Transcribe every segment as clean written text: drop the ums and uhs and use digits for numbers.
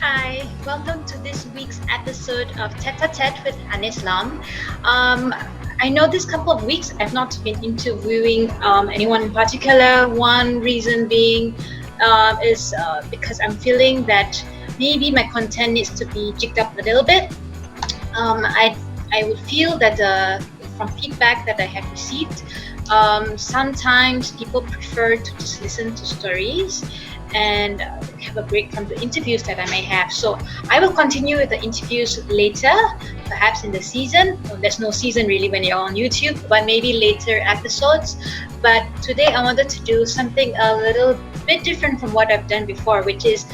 Hi, welcome to this week's episode of Tête-à-Tête with Hanniz. I know this couple of weeks I've not been interviewing anyone in particular. One reason being is because I'm feeling that maybe my content needs to be jigged up a little bit. I would feel that from feedback that I have received, sometimes people prefer to just listen to stories and have a break from the interviews that I may have. So I will continue with the interviews later, perhaps in the season. Well, there's no season really when you're on YouTube, but maybe later episodes. But today I wanted to do something a little bit different from what I've done before, which is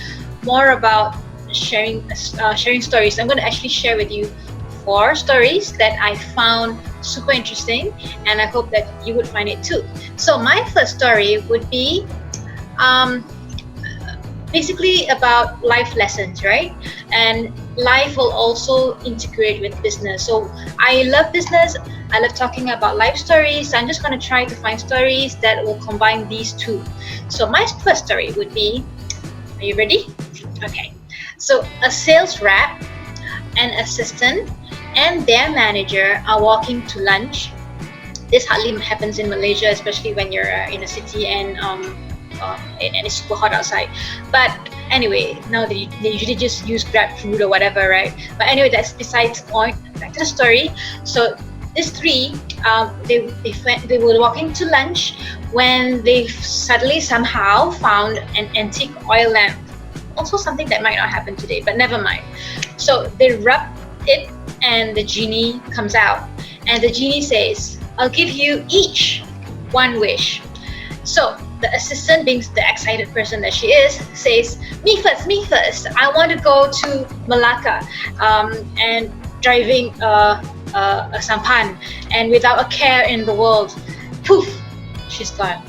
more about sharing stories. I'm going to actually share with you 4 stories that I found super interesting, and I hope that you would find it too. So my first story would be basically about life lessons, right? And life will also integrate with business. So I love business. I love talking about life stories. I'm just going to try to find stories that will combine these two. So my first story would be, are you ready? Okay. So a sales rep, an assistant, and their manager are walking to lunch. This hardly happens in Malaysia, especially when you're in a city and it's super hot outside. But anyway, now they usually just use Grab food or whatever, right? But anyway, that's besides the point. Back to the story. So these three, they were walking to lunch when they suddenly somehow found an antique oil lamp. Also something that might not happen today, but never mind. So they rub it and the genie comes out. And the genie says, I'll give you each one wish. So the assistant, being the excited person that she is, says, me first. I want to go to Malacca and driving a sampan, and without a care in the world. Poof, she's gone.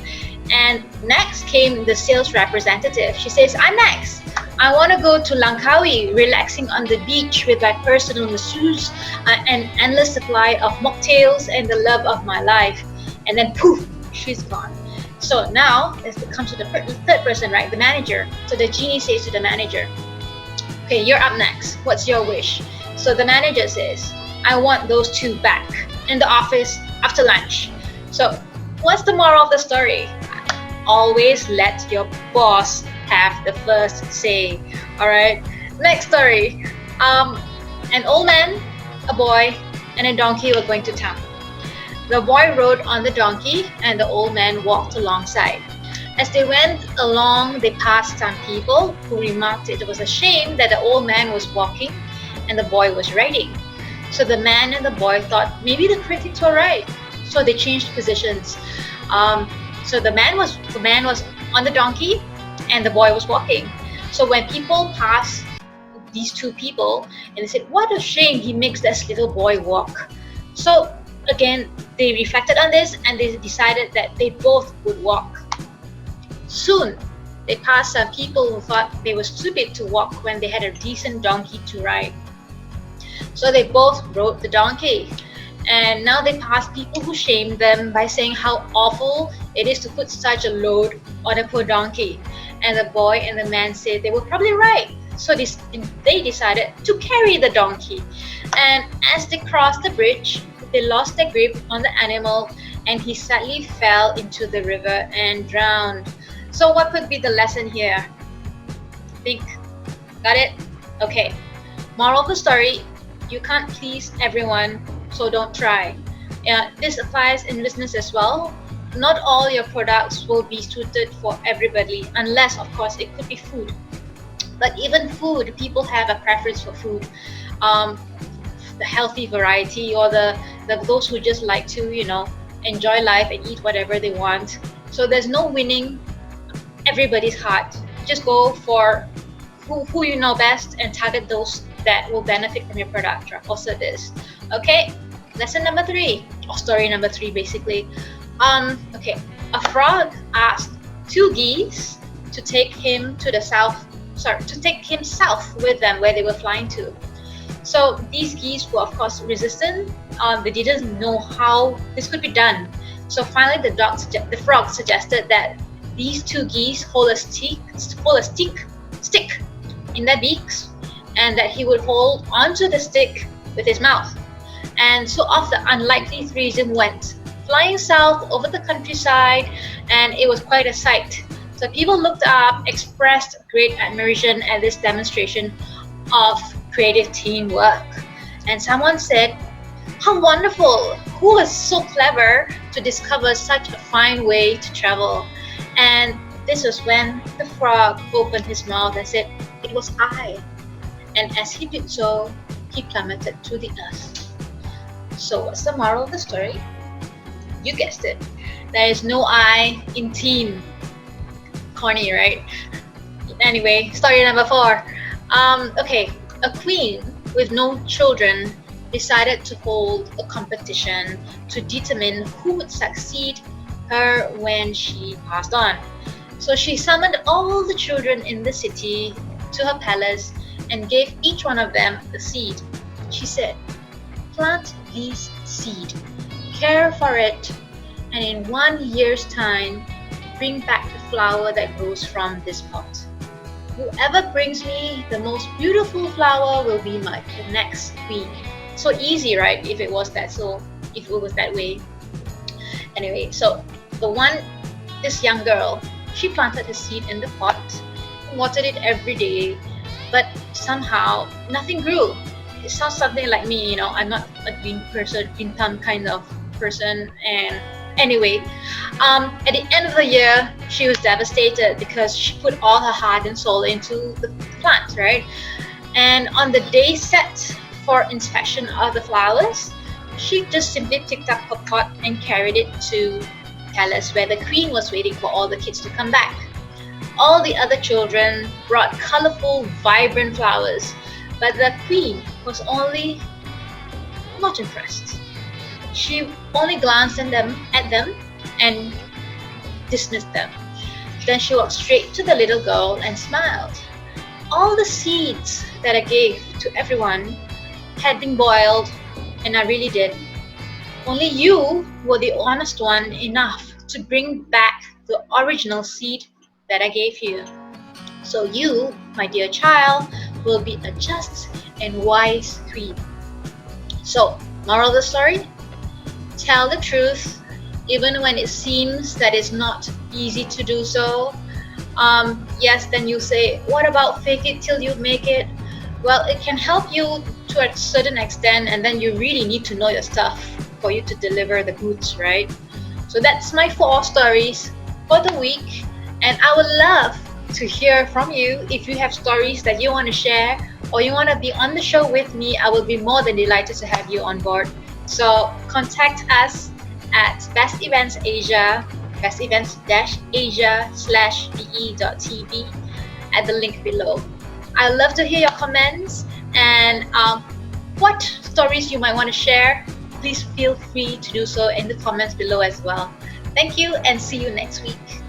And next came the sales representative. She says, I'm next. I want to go to Langkawi, relaxing on the beach with my personal masseuse, an endless supply of mocktails, and the love of my life. And then poof, she's gone. So now it comes to the third person, right? The manager. So the genie says to the manager, okay, you're up next. What's your wish? So the manager says, I want those 2 back in the office after lunch. So what's the moral of the story? Always let your boss have the first say. All right. Next story. An old man, a boy, and a donkey were going to town. The boy rode on the donkey and the old man walked alongside. As they went along, they passed some people who remarked it was a shame that the old man was walking and the boy was riding. So the man and the boy thought maybe the critics were right. So they changed positions. So the man was on the donkey and the boy was walking. So when people passed these 2 people and they said, what a shame he makes this little boy walk. So again, they reflected on this and they decided that they both would walk. Soon, they passed some people who thought they were stupid to walk when they had a decent donkey to ride. So they both rode the donkey. And now they passed people who shamed them by saying how awful it is to put such a load on a poor donkey. And the boy and the man said they were probably right. So they decided to carry the donkey. And as they crossed the bridge, they lost their grip on the animal and he sadly fell into the river and drowned. So what could be the lesson here? Think. Got it? Okay. Moral of the story, you can't please everyone, so don't try. This applies in business as well. Not all your products will be suited for everybody, unless of course it could be food. But even food, people have a preference for food. The healthy variety or the those who just like to enjoy life and eat whatever they want. So there's no winning everybody's heart. Just go for who you know best and target those that will benefit from your product or service. Okay, lesson number 3 or story number 3 basically. Okay, a frog asked 2 geese to take him south with them where they were flying to. So these geese were of course resistant. They didn't know how this could be done. So finally the frog suggested that these 2 geese hold a stick in their beaks and that he would hold onto the stick with his mouth. And so off the unlikely threesome went, flying south over the countryside, and it was quite a sight. So people looked up, expressed great admiration at this demonstration of creative teamwork. And someone said, "How wonderful! Who was so clever to discover such a fine way to travel?" And this was when the frog opened his mouth and said, "It was I." And as he did so, he plummeted to the earth. So, what's the moral of the story? You guessed it. There is no I in team. Corny, right? Anyway, story number 4. Okay, a queen with no children decided to hold a competition to determine who would succeed her when she passed on. So she summoned all the children in the city to her palace and gave each one of them a seed. She said, "Plant this seed, care for it, and in 1 year's time, bring back the flower that grows from this pot. Whoever brings me the most beautiful flower will be the next queen." So easy, right? If it was that way. Anyway, so this young girl, she planted her seed in the pot, watered it every day, but somehow nothing grew. It sounds something like me, I'm not a green thumb kind of person. And anyway, at the end of the year, she was devastated because she put all her heart and soul into the plant, right? And on the day set for inspection of the flowers, she just simply picked up her pot and carried it to the palace where the queen was waiting for all the kids to come back. All the other children brought colorful, vibrant flowers, but the queen was only not impressed. She only glanced at them and dismissed them. Then she walked straight to the little girl and smiled. "All the seeds that I gave to everyone had been boiled, and I really did. Only you were the honest one enough to bring back the original seed that I gave you. So you, my dear child, will be a just and wise queen." So, moral of the story? Tell the truth, even when it seems that it's not easy to do so. Yes, then you say, what about fake it till you make it? Well, it can help you to a certain extent, and then you really need to know your stuff for you to deliver the goods, right? So that's my 4 stories for the week, and I would love to hear from you. If you have stories that you want to share or you want to be on the show with me, I will be more than delighted to have you on board. So contact us at Best Events Asia, bestevents-asia/be.tv at the link below. I love to hear your comments and what stories you might want to share. Please feel free to do so in the comments below as well. Thank you and see you next week.